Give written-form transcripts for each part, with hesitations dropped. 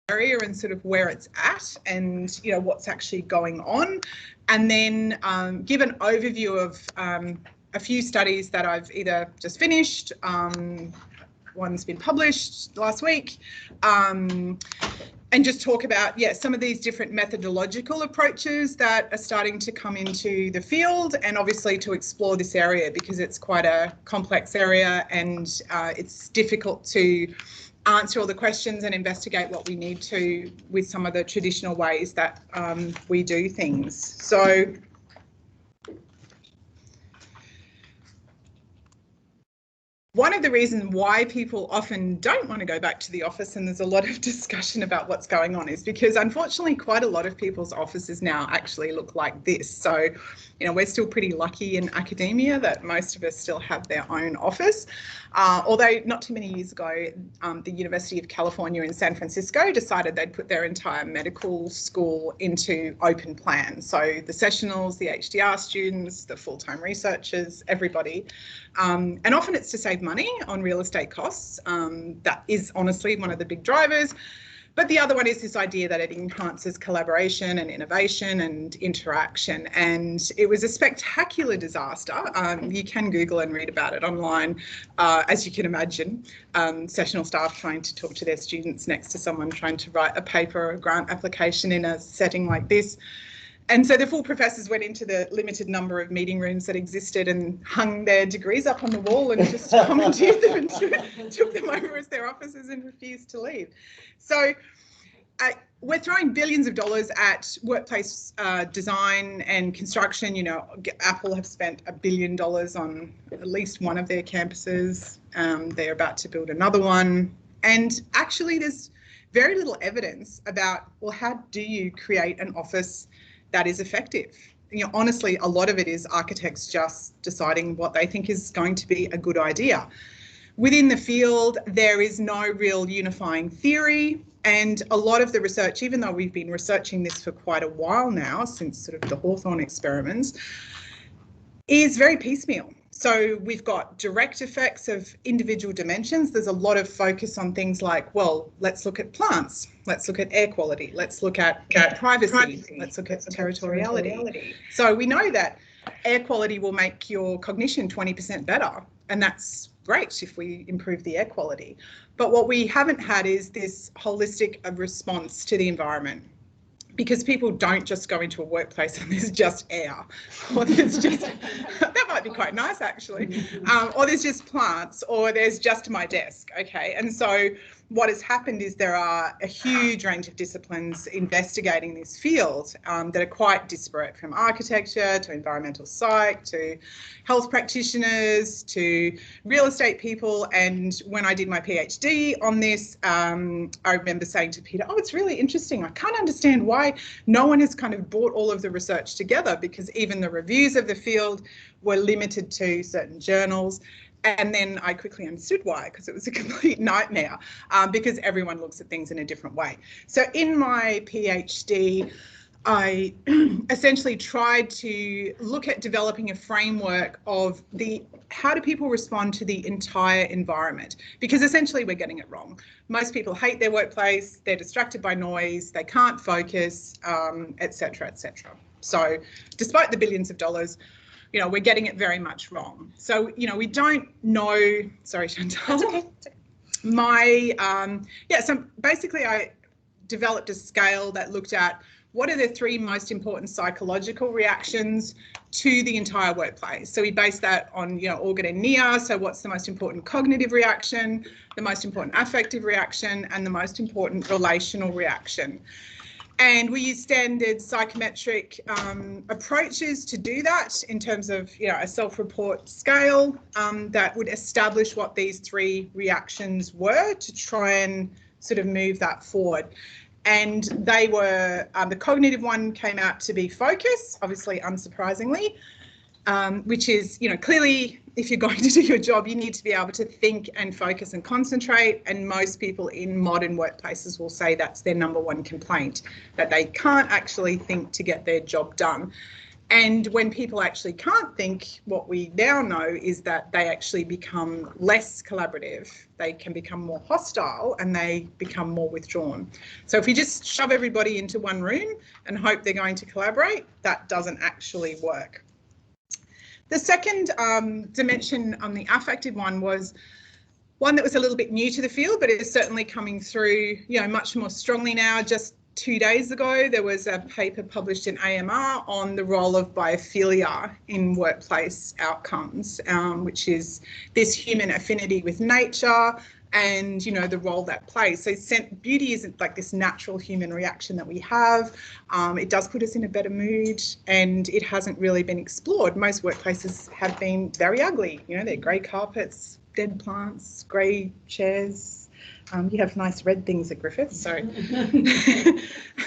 area and sort of where it's at and, you know, what's actually going on. And then give an overview of a few studies that I've either just finished, one's been published last week, and just talk about, yeah, some of these different methodological approaches that are starting to come into the field, and obviously to explore this area because it's quite a complex area and it's difficult to answer all the questions and investigate what we need to with some of the traditional ways that we do things. So one of the reasons why people often don't want to go back to the office, and there's a lot of discussion about what's going on, is because unfortunately quite a lot of people's offices now actually look like this. So, you know, we're still pretty lucky in academia that most of us still have their own office. Although not too many years ago, the University of California in San Francisco decided they'd put their entire medical school into open plan. So the sessionals, the HDR students, the full-time researchers, everybody. And often it's to save money on real estate costs. That is honestly one of the big drivers. But the other one is this idea that it enhances collaboration and innovation and interaction. And it was a spectacular disaster. You can Google and read about it online, as you can imagine. Sessional staff trying to talk to their students next to someone trying to write a paper or a grant application in a setting like this. And so the full professors went into the limited number of meeting rooms that existed and hung their degrees up on the wall and just commandeered them and took them over as their offices and refused to leave. So we're throwing billions of dollars at workplace design and construction. You know, Apple have spent $1 billion on at least one of their campuses. They're about to build another one. And actually there's very little evidence about, well, how do you create an office that is effective? You know, honestly, a lot of it is architects just deciding what they think is going to be a good idea. Within the field, there is no real unifying theory, and a lot of the research, even though we've been researching this for quite a while now, since sort of the Hawthorne experiments, is very piecemeal. So we've got direct effects of individual dimensions. There's a lot of focus on things like, well, let's look at plants, let's look at air quality, let's look at privacy, let's look at territoriality. So we know that air quality will make your cognition 20% better, and that's great if we improve the air quality. But what we haven't had is this holistic response to the environment, because people don't just go into a workplace and there's just air, or there's just, that might be quite nice actually, or there's just plants, or there's just my desk, okay? And so what has happened is there are a huge range of disciplines investigating this field that are quite disparate, from architecture to environmental psych to health practitioners to real estate people. And when I did my PhD on this, I remember saying to Peter, oh, it's really interesting. I can't understand why no one has kind of brought all of the research together, because even the reviews of the field were limited to certain journals. And then I quickly understood why, because it was a complete nightmare, because everyone looks at things in a different way. So in my PhD, I essentially tried to look at developing a framework of how do people respond to the entire environment, because essentially we're getting it wrong. Most people hate their workplace, they're distracted by noise, they can't focus, etc., etc. So despite the billions of dollars, you know, we're getting it very much wrong. So, you know, we don't know, sorry, Chantal. Okay. So basically I developed a scale that looked at what are the 3 most important psychological reactions to the entire workplace. So we based that on, you know, organ and NEA. So what's the most important cognitive reaction, the most important affective reaction, and the most important relational reaction. And we use standard psychometric approaches to do that in terms of, you know, a self-report scale that would establish what these 3 reactions were to try and sort of move that forward. And they were, the cognitive one came out to be focus, obviously unsurprisingly, which is, you know, clearly if you're going to do your job, you need to be able to think and focus and concentrate. And most people in modern workplaces will say that's their #1 complaint, that they can't actually think to get their job done. And when people actually can't think, what we now know is that they actually become less collaborative. They can become more hostile and they become more withdrawn. So if you just shove everybody into one room and hope they're going to collaborate, that doesn't actually work. The second dimension on the affective one was one that was a little bit new to the field, but it is certainly coming through, much more strongly now. Just 2 days ago, there was a paper published in AMR on the role of biophilia in workplace outcomes, which is this human affinity with nature and, the role that plays. So beauty isn't like this natural human reaction that we have. It does put us in a better mood, and it hasn't really been explored. Most workplaces have been very ugly. They're grey carpets, dead plants, grey chairs. You have nice red things at Griffith. So and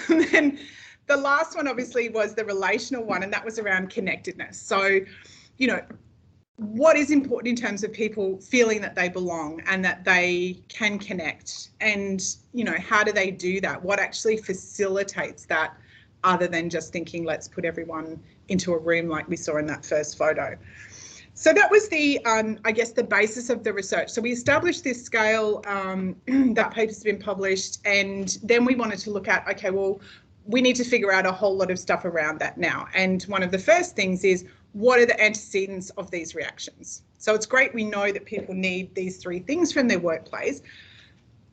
then the last one obviously was the relational one, and that was around connectedness. So, what is important in terms of people feeling that they belong and that they can connect, and, how do they do that? What actually facilitates that other than just thinking, let's put everyone into a room like we saw in that first photo? So that was the, I guess, the basis of the research. So we established this scale, that paper's been published, and then we wanted to look at, okay, well, we need to figure out a whole lot of stuff around that now. And one of the first things is, what are the antecedents of these reactions? So it's great we know that people need these 3 things from their workplace,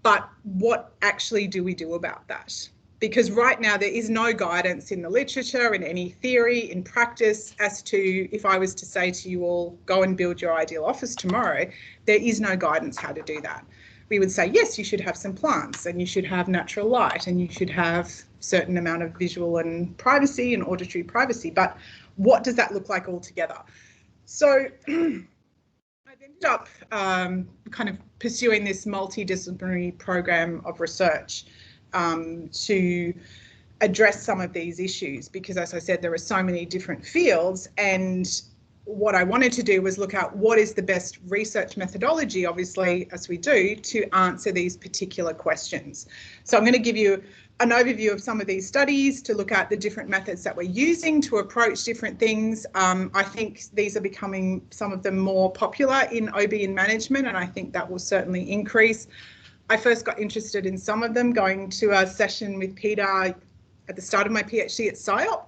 but what actually do we do about that? Because right now there is no guidance in the literature, in any theory, in practice, as to, if I was to say to you all, go and build your ideal office tomorrow, there is no guidance how to do that. We would say, yes, you should have some plants, and you should have natural light, and you should have certain amount of visual and privacy and auditory privacy, but what does that look like altogether? So I've ended up kind of pursuing this multidisciplinary program of research to address some of these issues, because, as I said, there are so many different fields, and what I wanted to do was look at what is the best research methodology, obviously, as we do, to answer these particular questions. So I'm going to give you an overview of some of these studies to look at the different methods that we're using to approach different things. I think these are becoming, some of them, more popular in OB and management, and I think that will certainly increase. I first got interested in some of them going to a session with Peter at the start of my PhD at SciOp,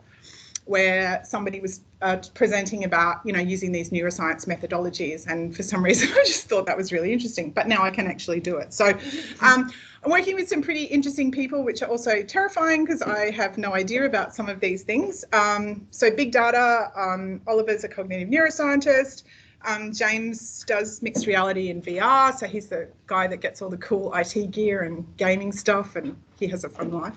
where somebody was presenting about, using these neuroscience methodologies, and for some reason I just thought that was really interesting, but now I can actually do it. So I'm working with some pretty interesting people, which are also terrifying because I have no idea about some of these things. So big data, Oliver's a cognitive neuroscientist. James does mixed reality and VR, so he's the guy that gets all the cool IT gear and gaming stuff, and he has a fun life.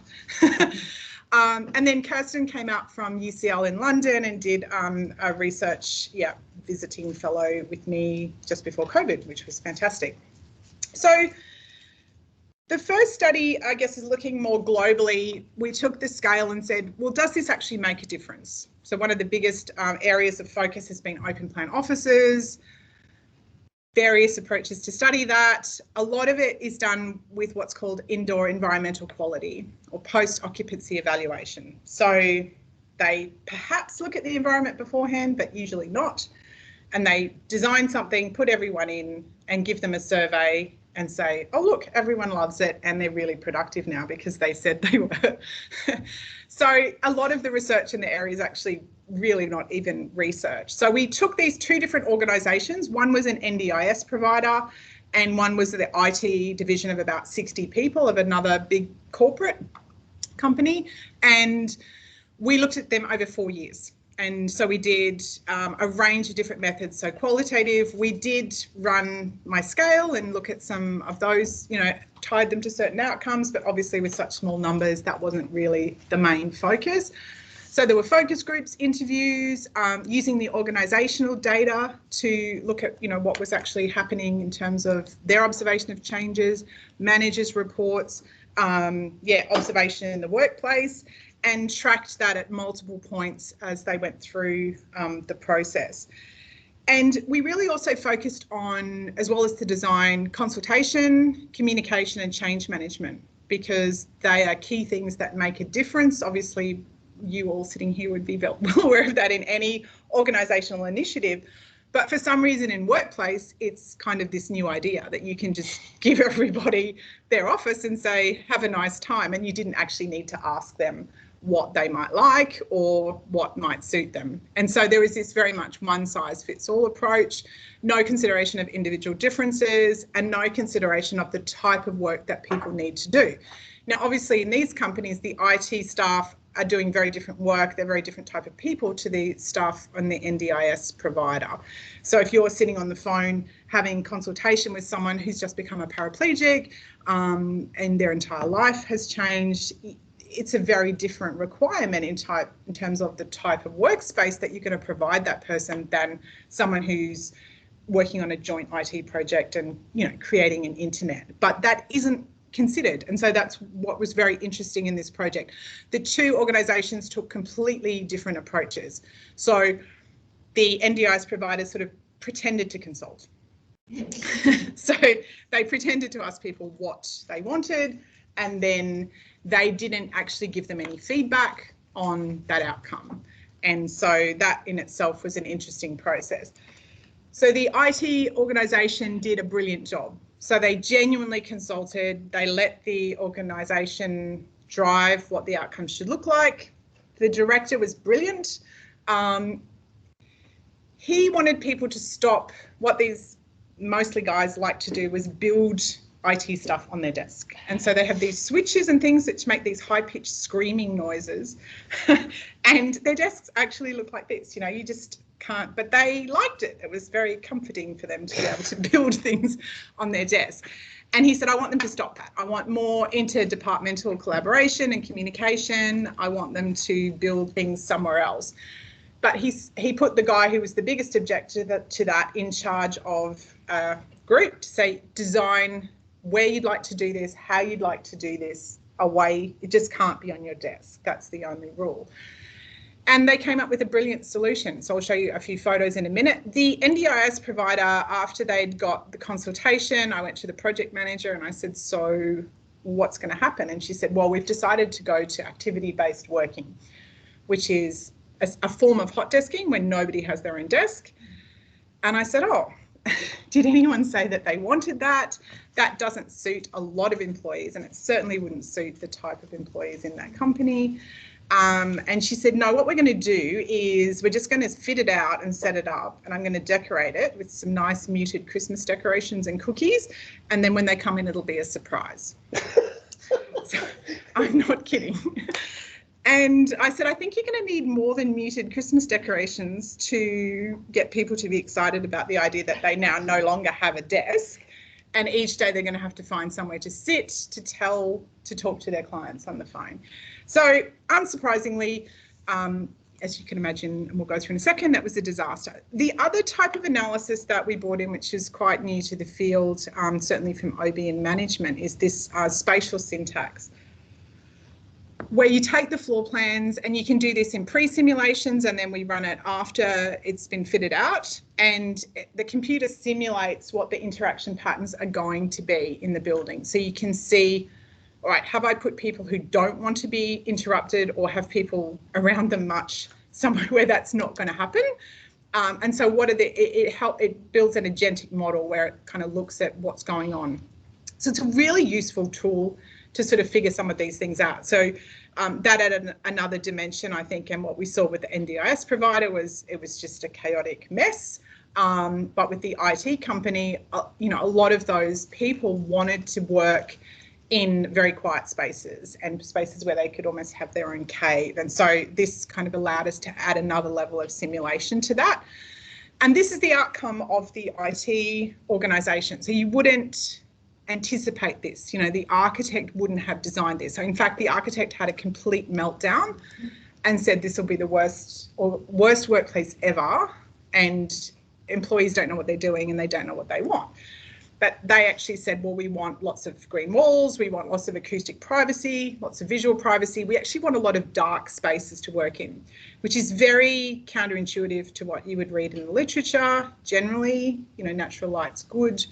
And then Kirsten came out from UCL in London and did a research, visiting fellow with me just before COVID, which was fantastic. So the first study, I guess, is looking more globally. We took the scale and said, well, does this actually make a difference? So one of the biggest areas of focus has been open plan offices, various approaches to study that. A lot of it is done with what's called indoor environmental quality or post-occupancy evaluation. So they perhaps look at the environment beforehand, but usually not. And they design something, put everyone in, and give them a survey and say, oh, look, everyone loves it and they're really productive now because they said they were. So a lot of the research in the area is actually really not even research. So we took these 2 different organisations. One was an NDIS provider and one was the IT division of about 60 people of another big corporate company. And we looked at them over 4 years. And so we did a range of different methods. So qualitative, we did run my scale and look at some of those, tied them to certain outcomes, but obviously with such small numbers, that wasn't really the main focus. So there were focus groups, interviews, using the organisational data to look at, what was actually happening in terms of their observation of changes, managers' reports, observation in the workplace, and tracked that at multiple points as they went through the process. And we really also focused on, as well as the design, consultation, communication and change management, because they are key things that make a difference. Obviously, you all sitting here would be well aware of that in any organisational initiative. But for some reason in workplace, it's kind of this new idea that you can just give everybody their office and say, have a nice time. And you didn't actually need to ask them what they might like or what might suit them. And so there is this very much one size fits all approach, no consideration of individual differences and no consideration of the type of work that people need to do. Now, obviously in these companies, the IT staff are doing very different work. They're very different type of people to the staff on the NDIS provider. So if you're sitting on the phone having consultation with someone who's just become a paraplegic and their entire life has changed, it's a very different requirement in terms of the type of workspace that you're going to provide that person than someone who's working on a joint IT project and, you know, creating an internet. But that isn't considered. And so that's what was very interesting in this project. The two organisations took completely different approaches. So the NDIS providers sort of pretended to consult. So they pretended to ask people what they wanted, and then they didn't actually give them any feedback on that outcome. And so that in itself was an interesting process. So the IT organisation did a brilliant job. So they genuinely consulted, they let the organisation drive what the outcome should look like. The director was brilliant. He wanted people to stop what these mostly guys like to do was build IT stuff on their desk. And so they have these switches and things which make these high-pitched screaming noises. And their desks actually look like this, you know, you just can't, but they liked it. It was very comforting for them to be able to build things on their desk. And he said, I want them to stop that. I want more interdepartmental collaboration and communication. I want them to build things somewhere else. But he put the guy who was the biggest objector to that in charge of a group to say, design where you'd like to do this, how you'd like to do this, away. It just can't be on your desk. That's the only rule. And they came up with a brilliant solution. So I'll show you a few photos in a minute. The NDIS provider, after they'd got the consultation, I went to the project manager and I said, so what's going to happen? And she said, well, we've decided to go to activity-based working, which is a form of hot desking when nobody has their own desk. And I said, oh, did anyone say that they wanted that? That doesn't suit a lot of employees, and it certainly wouldn't suit the type of employees in that company. And she said, no, what we're going to do is we're just going to fit it out and set it up, and I'm going to decorate it with some nice muted Christmas decorations and cookies, and then when they come in, it'll be a surprise. So, I'm not kidding. And I said, I think you're going to need more than muted Christmas decorations to get people to be excited about the idea that they now no longer have a desk. And each day they're going to have to find somewhere to sit, to talk to their clients on the phone. So unsurprisingly, as you can imagine, and we'll go through in a second, that was a disaster. The other type of analysis that we brought in, which is quite new to the field, certainly from OB and management, is this spatial syntax, where you take the floor plans, and you can do this in pre-simulations, and then we run it after it's been fitted out, and the computer simulates what the interaction patterns are going to be in the building. So you can see, all right, have I put people who don't want to be interrupted or have people around them much somewhere where that's not going to happen? And so what are it builds an agentic model where it kind of looks at what's going on. So it's a really useful tool to sort of figure some of these things out. So that added another dimension, I think, and what we saw with the NDIS provider was it was just a chaotic mess. But with the IT company, you know, a lot of those people wanted to work in very quiet spaces and spaces where they could almost have their own cave. And so this kind of allowed us to add another level of simulation to that. And this is the outcome of the IT organisation. So you wouldn't anticipate this, you know, the architect wouldn't have designed this. So in fact, the architect had a complete meltdown and said this will be the worst workplace ever, and employees don't know what they're doing and they don't know what they want. But they actually said, well, we want lots of green walls, we want lots of acoustic privacy, lots of visual privacy. We actually want a lot of dark spaces to work in, which is very counterintuitive to what you would read in the literature. Generally, you know, natural light's good.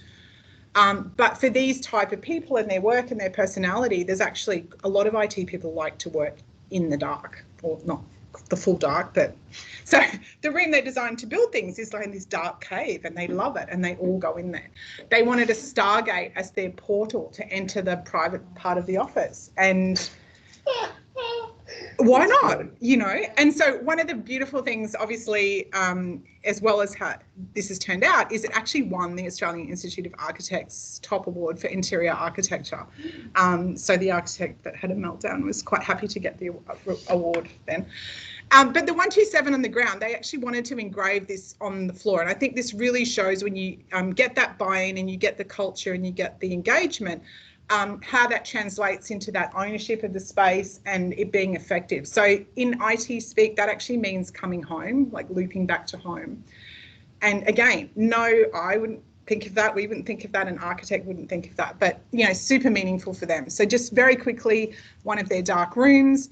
But for these type of people and their work and their personality, there's actually a lot of IT people like to work in the dark, or not the full dark, but so the room they designed to build things is like in this dark cave, and they love it, and they all go in there. They wanted a Stargate as their portal to enter the private part of the office, and why not, you know? And so one of the beautiful things, obviously, as well as how this has turned out, is it actually won the Australian Institute of Architects top award for interior architecture. So the architect that had a meltdown was quite happy to get the award then. But the 127 on the ground, they actually wanted to engrave this on the floor. And I think this really shows when you get that buy-in and you get the culture and you get the engagement, how that translates into that ownership of the space and it being effective. So in IT speak, that actually means coming home, like looping back to home. And again, no, I wouldn't think of that. We wouldn't think of that. An architect wouldn't think of that, but, you know, super meaningful for them. So just very quickly, one of their dark rooms,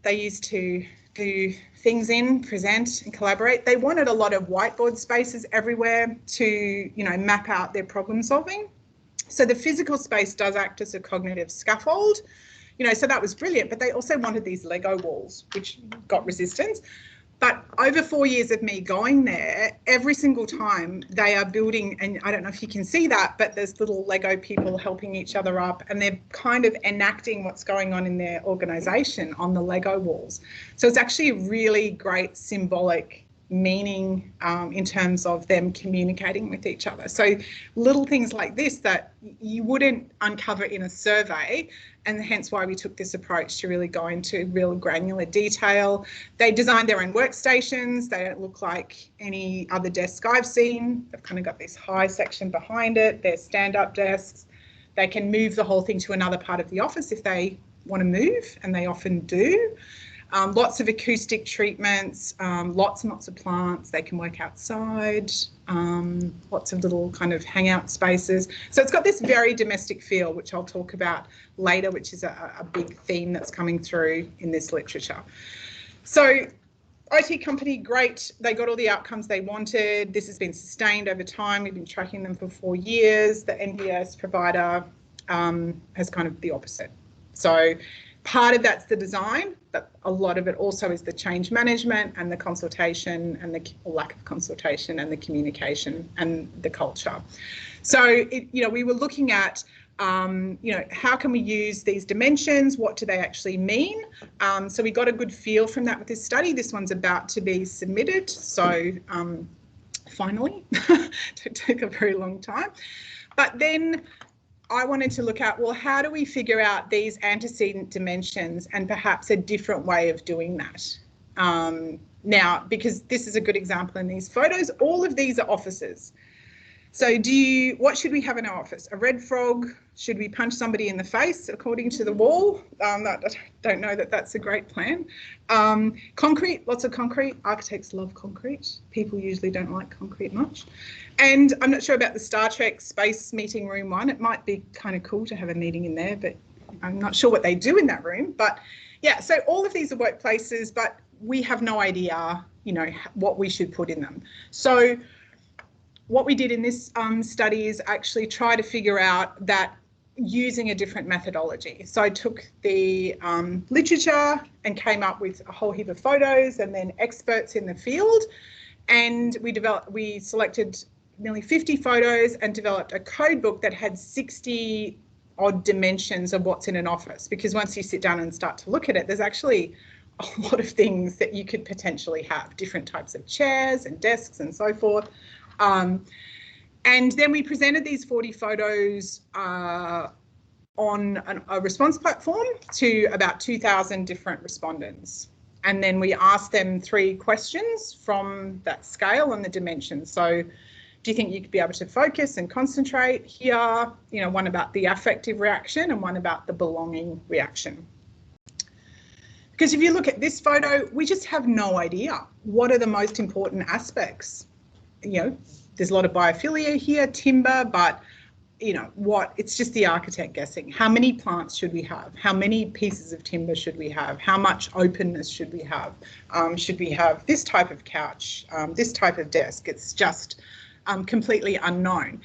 they used to do things in, present and collaborate. They wanted a lot of whiteboard spaces everywhere to, you know, map out their problem solving. So the physical space does act as a cognitive scaffold, you know, so that was brilliant. But they also wanted these Lego walls, which got resistance. But over 4 years of me going there, every single time they are building, and I don't know if you can see that, but there's little Lego people helping each other up, and they're kind of enacting what's going on in their organisation on the Lego walls. So it's actually a really great symbolic meaning in terms of them communicating with each other. So little things like this that you wouldn't uncover in a survey, and hence why we took this approach to really go into real granular detail. They designed their own workstations. They don't look like any other desk I've seen. They've kind of got this high section behind it. They're stand-up desks. They can move the whole thing to another part of the office if they want to move, and they often do. Lots of acoustic treatments, lots and lots of plants. They can work outside, lots of little kind of hangout spaces. So it's got this very domestic feel, which I'll talk about later, which is a big theme that's coming through in this literature. So IT company, great. They got all the outcomes they wanted. This has been sustained over time. We've been tracking them for 4 years. The NVS provider has kind of the opposite. So part of that's the design, but a lot of it also is the change management and the consultation and the lack of consultation and the communication and the culture. So, we were looking at, how can we use these dimensions? What do they actually mean? So we got a good feel from that with this study. This one's about to be submitted. So finally, it took a very long time. But then I wanted to look at, well, how do we figure out these antecedent dimensions and perhaps a different way of doing that? Now, because this is a good example in these photos, all of these are offices. So what should we have in our office? A red frog? Should we punch somebody in the face according to the wall? I don't know that that's a great plan. Concrete, lots of concrete. Architects love concrete. People usually don't like concrete much. And I'm not sure about the Star Trek space meeting room one. It might be kind of cool to have a meeting in there, but I'm not sure what they do in that room. But yeah, so all of these are workplaces, but we have no idea, what we should put in them. So what we did in this study is actually try to figure out that using a different methodology. So I took the literature and came up with a whole heap of photos and then experts in the field. And we selected nearly 50 photos and developed a code book that had 60 odd dimensions of what's in an office. Because once you sit down and start to look at it, there's actually a lot of things that you could potentially have, different types of chairs and desks and so forth. And then we presented these 40 photos on a response platform to about 2,000 different respondents. And then we asked them 3 questions from that scale and the dimensions. So do you think you could be able to focus and concentrate here? One about the affective reaction and one about the belonging reaction. Because if you look at this photo, we just have no idea what are the most important aspects. There's a lot of biophilia here, timber, but it's just the architect guessing. How many plants should we have? How many pieces of timber should we have? How much openness should we have? Should we have this type of couch, this type of desk? It's just completely unknown.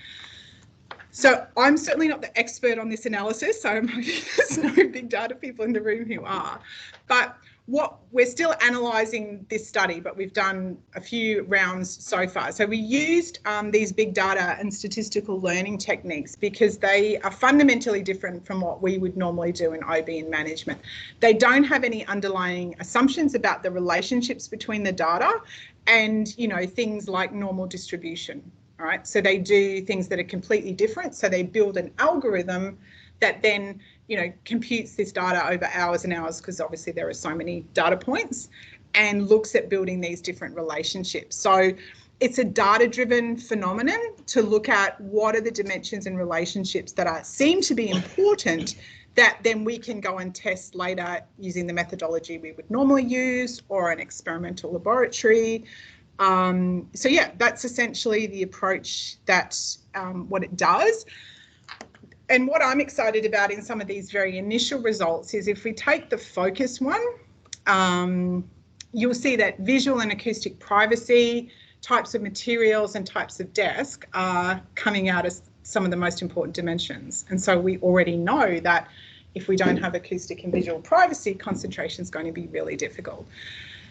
So I'm certainly not the expert on this analysis, so I'm hoping there's no big data people in the room who are. But we're still analysing this study, but we've done a few rounds so far. So we used these big data and statistical learning techniques because they are fundamentally different from what we would normally do in OB and management. They don't have any underlying assumptions about the relationships between the data and, you know, things like normal distribution. All right, so they do things that are completely different. So they build an algorithm that then, you know, computes this data over hours and hours, because obviously there are so many data points, and looks at building these different relationships. So it's a data-driven phenomenon to look at what are the dimensions and relationships that seem to be important that then we can go and test later using the methodology we would normally use or an experimental laboratory. So yeah, that's essentially the approach that what it does. And what I'm excited about in some of these very initial results is if we take the focus one, you'll see that visual and acoustic privacy, types of materials and types of desk are coming out as some of the most important dimensions. And so we already know that if we don't have acoustic and visual privacy, concentration is going to be really difficult.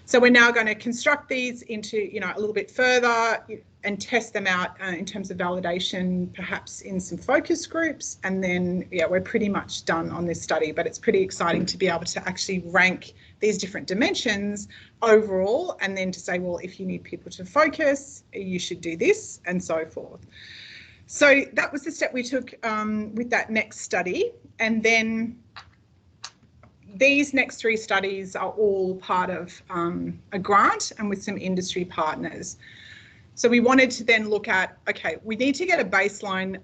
So we're now going to construct these into, you know, a little bit further and test them out in terms of validation, perhaps in some focus groups. And then, yeah, we're pretty much done on this study, but it's pretty exciting to be able to actually rank these different dimensions overall, and then to say, well, if you need people to focus, you should do this, and so forth. So that was the step we took with that next study. And then these next 3 studies are all part of a grant and with some industry partners. So we wanted to then look at, okay, we need to get a baseline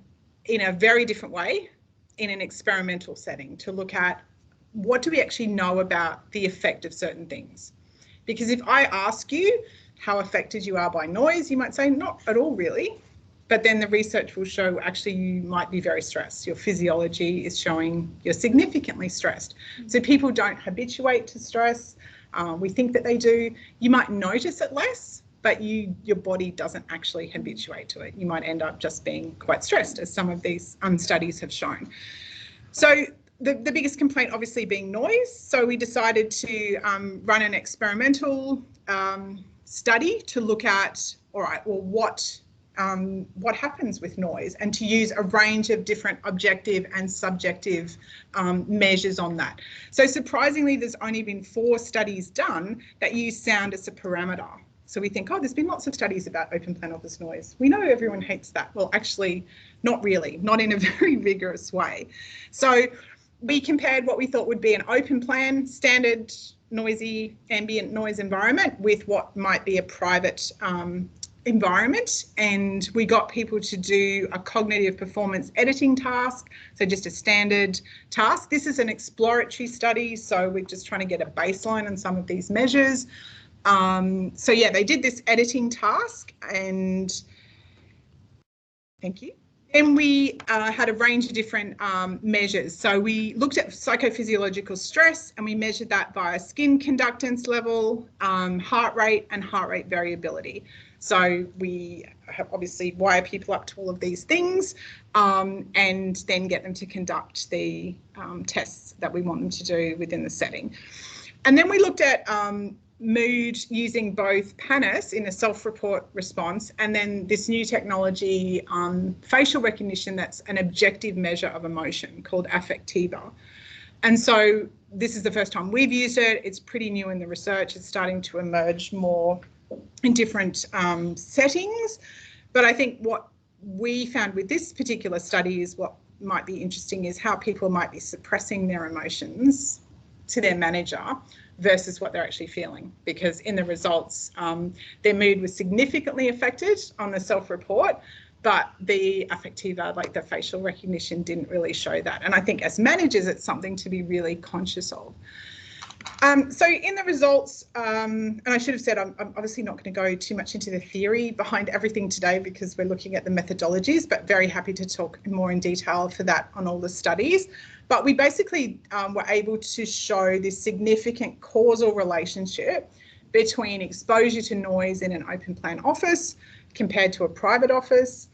in a very different way in an experimental setting to look at what do we actually know about the effect of certain things. Because if I ask you how affected you are by noise, you might say not at all really. But then the research will show actually you might be very stressed. Your physiology is showing you're significantly stressed. So people don't habituate to stress. We think that they do. You might notice it less, but your body doesn't actually habituate to it. You might end up just being quite stressed, as some of these studies have shown. So the biggest complaint obviously being noise. So we decided to run an experimental study to look at, all right, well, what happens with noise, and to use a range of different objective and subjective measures on that. So surprisingly, there's only been 4 studies done that use sound as a parameter. So we think, oh, there's been lots of studies about open plan office noise. We know everyone hates that. Well, actually, not really, not in a very rigorous way. So we compared what we thought would be an open plan, standard noisy ambient noise environment with what might be a private environment, and we got people to do a cognitive performance editing task, so just a standard task. This is an exploratory study, so we're just trying to get a baseline on some of these measures. So yeah, they did this editing task, and thank you. Then we had a range of different measures. So we looked at psychophysiological stress, and we measured that via skin conductance level, heart rate, and heart rate variability. So we have obviously wire people up to all of these things, and then get them to conduct the tests that we want them to do within the setting. And then we looked at mood using both PANIS in a self-report response, and then this new technology, facial recognition, that's an objective measure of emotion called affectiva. And so this is the first time we've used it. It's pretty new in the research. It's starting to emerge more in different settings. But I think what we found with this particular study is what might be interesting is how people might be suppressing their emotions to their manager versus what they're actually feeling, because in the results, their mood was significantly affected on the self-report, but the affectiva, like the facial recognition, didn't really show that. And I think as managers, it's something to be really conscious of. So in the results, and I should have said, I'm obviously not going to go too much into the theory behind everything today because we're looking at the methodologies, but very happy to talk more in detail for that on all the studies. But we basically were able to show this significant causal relationship between exposure to noise in an open plan office compared to a private office.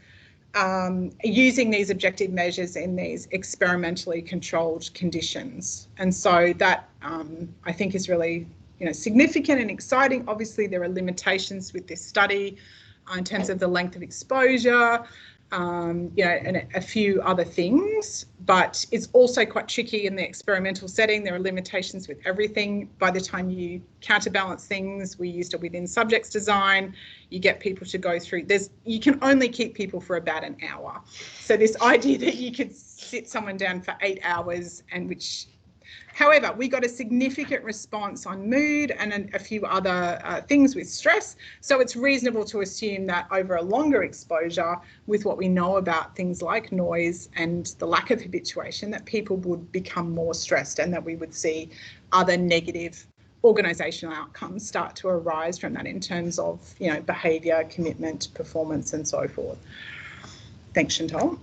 using these objective measures in these experimentally controlled conditions. And so that I think is really, significant and exciting. Obviously, there are limitations with this study in terms of the length of exposure, and a few other things, but it's also quite tricky in the experimental setting. There are limitations with everything. By the time you counterbalance things, we used a within subjects design. You get people to go through, you can only keep people for about an hour. So this idea that you could sit someone down for 8 hours, however, we got a significant response on mood and a few other things with stress. So it's reasonable to assume that over a longer exposure, with what we know about things like noise and the lack of habituation, that people would become more stressed and that we would see other negative organisational outcomes start to arise from that in terms of, behaviour, commitment, performance and so forth. Thanks, Chantal.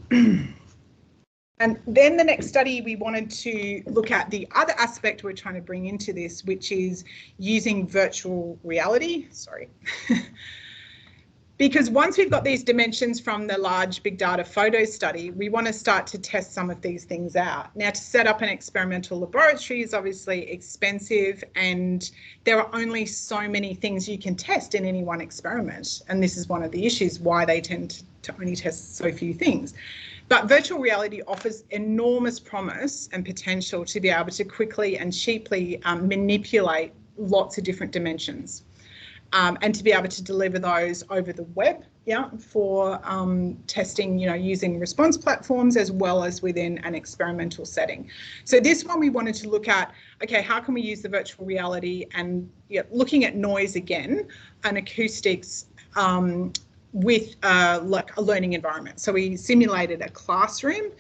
And then the next study, we wanted to look at the other aspect we're trying to bring into this, which is using virtual reality. Sorry. Because once we've got these dimensions from the large big data photo study, we want to start to test some of these things out. Now, to set up an experimental laboratory is obviously expensive, and there are only so many things you can test in any one experiment. And this is one of the issues why they tend to only test so few things. But virtual reality offers enormous promise and potential to be able to quickly and cheaply manipulate lots of different dimensions, and to be able to deliver those over the web, for testing, using response platforms as well as within an experimental setting. So this one we wanted to look at, okay, how can we use the virtual reality and looking at noise again and acoustics with like a learning environment. So we simulated a classroom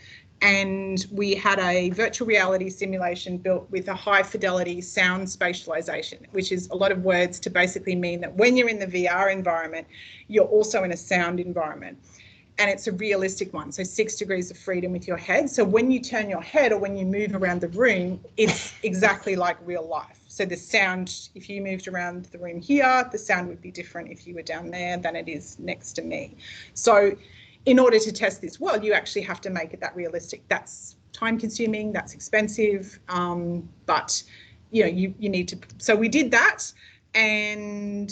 and we had a virtual reality simulation built with a high fidelity sound spatialization, which is a lot of words to basically mean that when you're in the VR environment, you're also in a sound environment. And it's a realistic one, so 6 degrees of freedom with your head. So when you turn your head or when you move around the room, it's exactly like real life. So the sound, if you moved around the room here, the sound would be different if you were down there than it is next to me. So in order to test this well, you actually have to make it that realistic. That's time consuming, that's expensive, but you need to. So we did that, and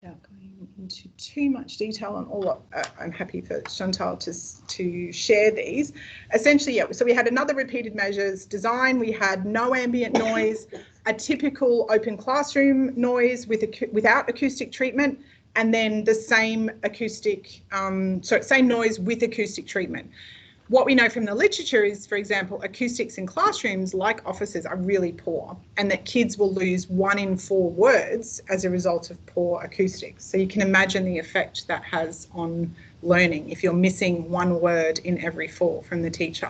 without going into too much detail on all, I'm happy for Chantal to share these. Essentially, so we had another repeated measures design. We had no ambient noise, a typical open classroom noise without acoustic treatment, and then the same acoustic, same noise with acoustic treatment. What we know from the literature is, for example, acoustics in classrooms like offices are really poor, and that kids will lose 1 in 4 words as a result of poor acoustics. So you can imagine the effect that has on learning if you're missing 1 word in every 4 from the teacher.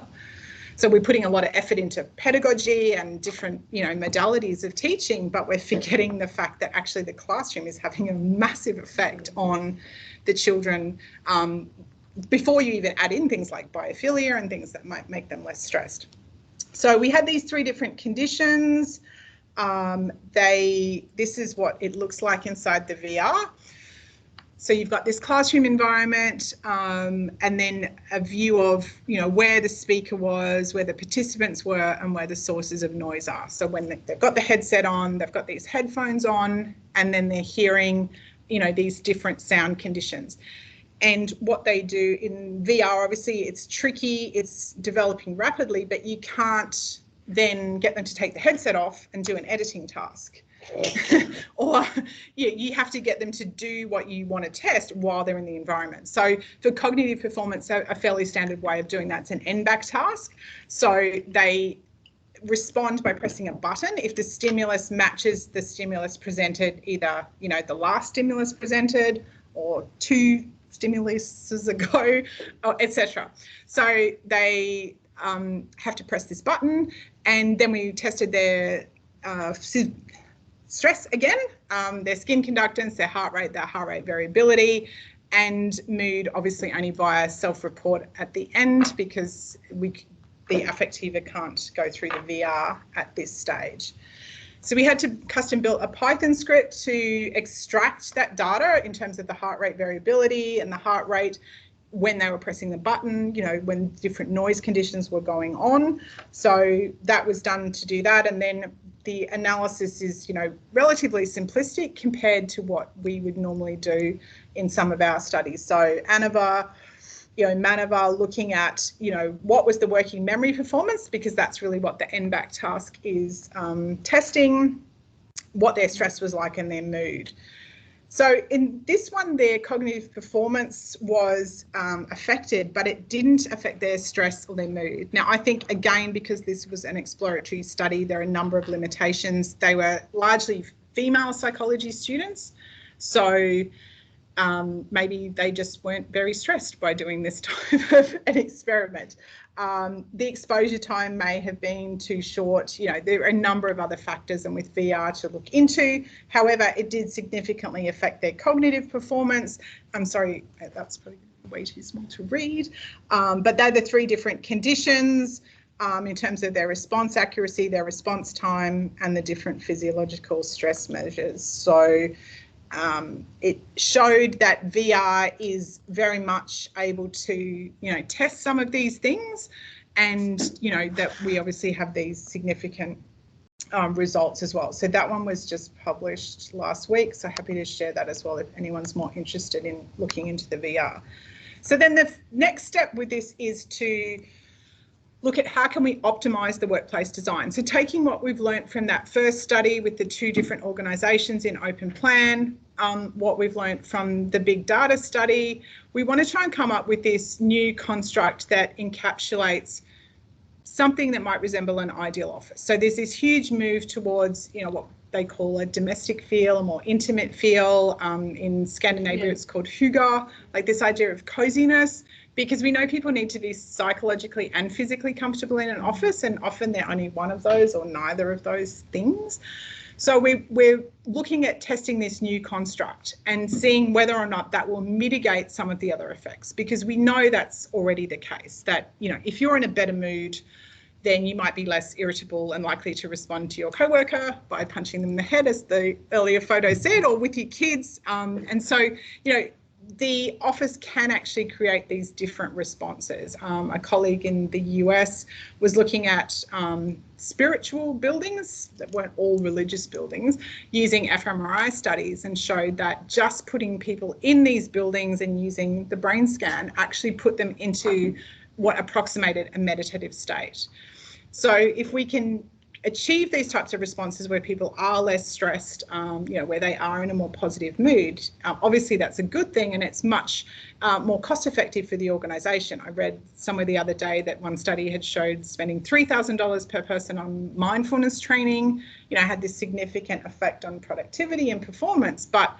So we're putting a lot of effort into pedagogy and different, modalities of teaching, but we're forgetting the fact that actually the classroom is having a massive effect on the children, before you even add in things like biophilia and things that might make them less stressed. So we had these 3 different conditions. This is what it looks like inside the VR. So you've got this classroom environment, and then a view of, where the speaker was, where the participants were, and where the sources of noise are. So when they've got the headset on, they've got these headphones on, and then they're hearing, these different sound conditions. And what they do in VR, obviously it's tricky, it's developing rapidly, but you can't then get them to take the headset off and do an editing task. Or you have to get them to do what you want to test while they're in the environment. So for cognitive performance, a fairly standard way of doing that's an env't task. So they respond by pressing a button if the stimulus matches the stimulus presented, either the last stimulus presented or 2 stimuluses ago, etc. So they have to press this button, and then we tested their stress again, their skin conductance, their heart rate variability, and mood, obviously only via self-report at the end, because the affectiva can't go through the VR at this stage. So we had to custom build a Python script to extract that data in terms of the heart rate variability and the heart rate when they were pressing the button, you know, when different noise conditions were going on. So that was done to do that. And then the analysis is, you know, relatively simplistic compared to what we would normally do in some of our studies. So ANOVA, you know, MANOVA, looking at, you know, what was the working memory performance, because that's really what the env't task is testing, what their stress was like and their mood. So in this one, their cognitive performance was affected, but it didn't affect their stress or their mood. Now, I think, again, because this was an exploratory study, there are a number of limitations. They were largely female psychology students, so maybe they just weren't very stressed by doing this type of an experiment. The exposure time may have been too short. You know, there are a number of other factors and with VR to look into. However, it did significantly affect their cognitive performance. I'm sorry, that's probably way too small to read, but they're the three different conditions in terms of their response accuracy, their response time, and the different physiological stress measures. So it showed that VR is very much able to, you know, test some of these things, and, you know, that we obviously have these significant results as well. So that one was just published last week, so happy to share that as well if anyone's more interested in looking into the VR. So then the next step with this is to look at how can we optimise the workplace design. So taking what we've learnt from that first study with the two different organisations in Open Plan, what we've learnt from the big data study, we want to try and come up with this new construct that encapsulates something that might resemble an ideal office. So there's this huge move towards, you know, what they call a domestic feel, a more intimate feel. In Scandinavia, it's called hygge, like this idea of coziness, because we know people need to be psychologically and physically comfortable in an office, and often they're only one of those or neither of those things. So we're looking at testing this new construct and seeing whether or not that will mitigate some of the other effects, because we know that's already the case, that, you know, if you're in a better mood, then you might be less irritable and likely to respond to your coworker by punching them in the head, as the earlier photo said, or with your kids. And so, you know, the office can actually create these different responses. A colleague in the US was looking at spiritual buildings that weren't all religious buildings using fMRI studies, and showed that just putting people in these buildings and using the brain scan actually put them into what approximated a meditative state. So if we can achieve these types of responses where people are less stressed, you know, where they are in a more positive mood, obviously that's a good thing, and it's much more cost effective for the organisation. I read somewhere the other day that one study had showed spending $3,000 per person on mindfulness training, you know, had this significant effect on productivity and performance. But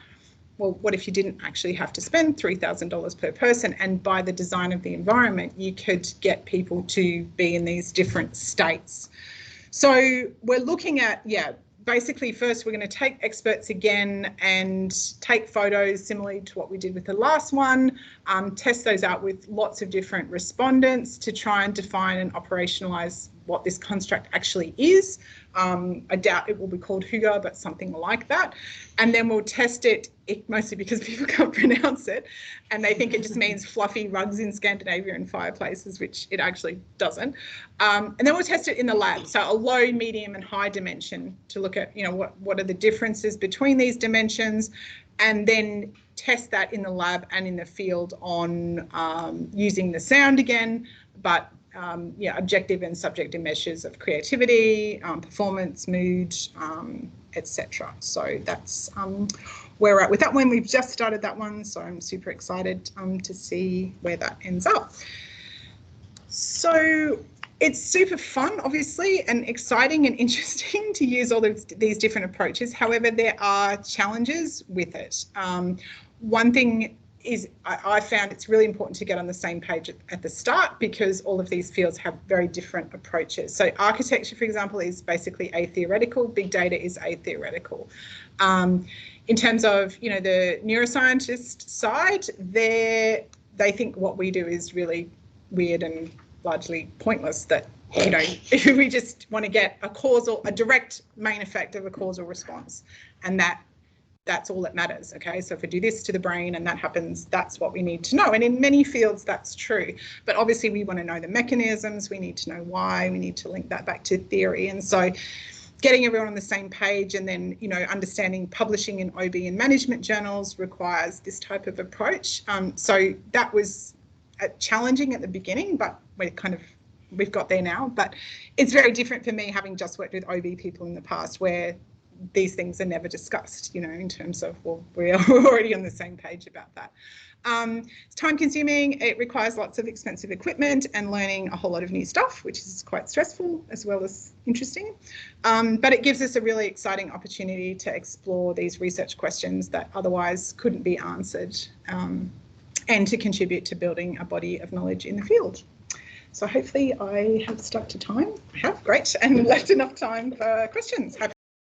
well, what if you didn't actually have to spend $3,000 per person, and by the design of the environment, you could get people to be in these different states? So we're looking at, basically first we're going to take experts again and take photos similarly to what we did with the last one, test those out with lots of different respondents to try and define and operationalise what this construct actually is. I doubt it will be called hygge, but something like that. And then we'll test it, mostly because people can't pronounce it and they think it just means fluffy rugs in Scandinavia and fireplaces, which it actually doesn't. And then we'll test it in the lab. So a low, medium and high dimension to look at, you know, what are the differences between these dimensions, and then test that in the lab and in the field on using the sound again, but objective and subjective measures of creativity, performance, mood, etc. So that's where we're at with that one. We've just started that one, so I'm super excited to see where that ends up. So it's super fun, obviously, and exciting and interesting to use all of these different approaches. However, there are challenges with it. One thing is I found it's really important to get on the same page at the start, because all of these fields have very different approaches. So architecture, for example, is basically atheoretical. Big data is atheoretical. In terms of, you know, the neuroscientist side, they think what we do is really weird and largely pointless, that you know, if we just want to get a direct main effect of a causal response, and that's all that matters. Okay, so if we do this to the brain and that happens, that's what we need to know. And in many fields that's true, but obviously we want to know the mechanisms, we need to know why, we need to link that back to theory. And so getting everyone on the same page, and then, you know, understanding publishing in OB and management journals requires this type of approach. So that was challenging at the beginning, but we've got there now. But it's very different for me, having just worked with OB people in the past, where these things are never discussed, you know, in terms of, well, we're already on the same page about that. It's time consuming, it requires lots of expensive equipment and learning a whole lot of new stuff, which is quite stressful as well as interesting. But it gives us a really exciting opportunity to explore these research questions that otherwise couldn't be answered, and to contribute to building a body of knowledge in the field. So hopefully I have stuck to time. I have, great, and left enough time for questions. Happy